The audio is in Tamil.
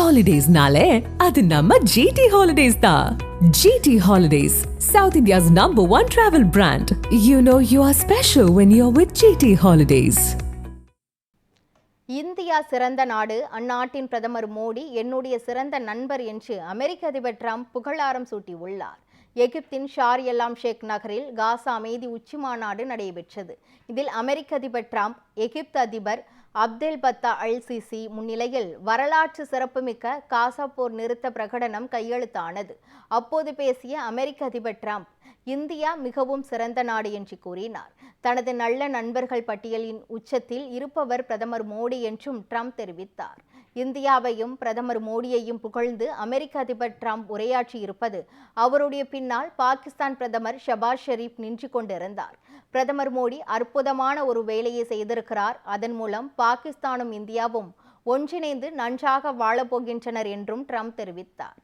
Holidays-nale, adu namma GT Holidays da. GT Holidays, South India's #1 travel brand. You know you are special when you're with GT Holidays. India சிறந்த நாடு, அந்நாட்டின் பிரதமர் மோடி என்னுடைய சிறந்த நண்பர் என்று அமெரிக்க அதிபர் ட்ரம்ப் புகழாரம் சூட்டியுள்ளார். எகிப்தின் ஷார் எல்லாம் ஷேக் நகரில் காசா அமைதி உச்சி மாநாடு நடைபெற்றது. இதில் அமெரிக்க அதிபர் ட்ரம்ப், எகிப்து அதிபர் அப்தெல் பத்தா அல் சிசி முன்னிலையில் வரலாற்று சிறப்புமிக்க காசா போர் நிறுத்த பிரகடனம் கையெழுத்தானது. அப்போது பேசிய அமெரிக்க அதிபர் ட்ரம்ப், இந்தியா மிகவும் சிறந்த நாடு என்று கூறினார். தனது நல்ல நண்பர்கள் பட்டியலின் உச்சத்தில் இருப்பவர் பிரதமர் மோடி என்றும் ட்ரம்ப் தெரிவித்தார். இந்தியாவையும் பிரதமர் மோடியையும் புகழ்ந்து அமெரிக்க அதிபர் ட்ரம்ப் உரையாற்றியிருப்பது அவருடைய பின்னால் பாகிஸ்தான் பிரதமர் ஷபாஸ் ஷெரீப் நின்று கொண்டிருந்தார். பிரதமர் மோடி அற்புதமான ஒரு வேலையை செய்திருக்கிறார். அதன் மூலம் பாகிஸ்தானும் இந்தியாவும் ஒன்றிணைந்து நன்றாக வாழப்போகின்றனர் என்றும் ட்ரம்ப் தெரிவித்தார்.